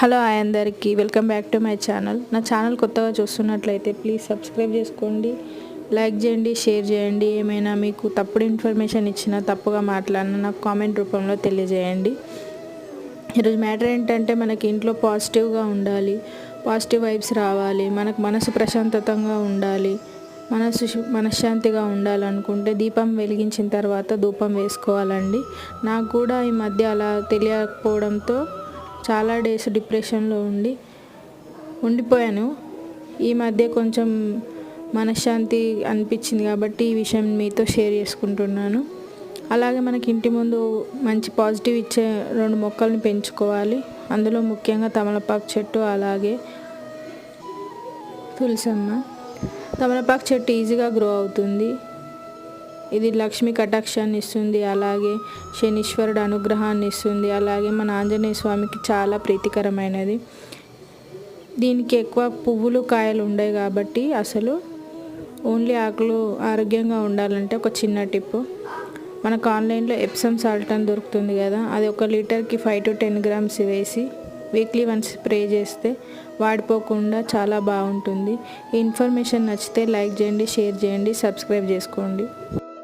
Hello అందరికీ welcome back to my channel. నా channel కొత్తగా చూస్తున్నట్లయితే ప్లీజ్ సబ్స్క్రైబ్ చేసుకోండి, లైక్ చేయండి, షేర్ చేయండి. ఏమైనా మీకు తప్పుడు ఇన్ఫర్మేషన్ ఇచ్చినా, తప్పుగా మాట్లాడినా నాకు కామెంట్ రూపంలో తెలియజేయండి. ఈరోజు మ్యాటర్ ఏంటంటే, మనకి ఇంట్లో పాజిటివ్గా ఉండాలి, పాజిటివ్ వైబ్స్ రావాలి, మనకు మనసు ప్రశాంతతంగా ఉండాలి, మనశ్శాంతిగా ఉండాలనుకుంటే దీపం వెలిగించిన తర్వాత ధూపం వేసుకోవాలండి. నాకు కూడా ఈ మధ్య అలా తెలియకపోవడంతో చాలా డేస్ డిప్రెషన్లో ఉండిపోయాను. ఈ మధ్య కొంచెం మనశ్శాంతి అనిపించింది కాబట్టి ఈ విషయం మీతో షేర్ చేసుకుంటున్నాను. అలాగే మనకి ఇంటి ముందు మంచి పాజిటివ్ ఇచ్చే 2 మొక్కల్ని పెంచుకోవాలి. అందులో ముఖ్యంగా తమలపాకు చెట్టు, అలాగే తులసమ్మ. తమలపాకు చెట్టు ఈజీగా గ్రో అవుతుంది. ఇది లక్ష్మీ కటాక్షాన్ని ఇస్తుంది, అలాగే శనీశ్వరుడు అనుగ్రహాన్ని ఇస్తుంది, అలాగే మన ఆంజనేయ స్వామికి చాలా ప్రీతికరమైనది. దీనికి ఎక్కువ పువ్వులు కాయలు ఉండవు కాబట్టి అసలు ఓన్లీ ఆకులు. ఆరోగ్యంగా ఉండాలంటే ఒక చిన్న టిప్పు, మనకు ఆన్లైన్లో ఎప్సమ్ సాల్ట్ అని దొరుకుతుంది కదా, అది 1 లీటర్కి 5 to 10 grams వేసి వీక్లీ వన్స్ స్ప్రే చేస్తే వాడిపోకుండా చాలా బాగుంటుంది. ఈ ఇన్ఫర్మేషన్ నచ్చితే లైక్ చేయండి, షేర్ చేయండి, సబ్స్క్రైబ్ చేసుకోండి.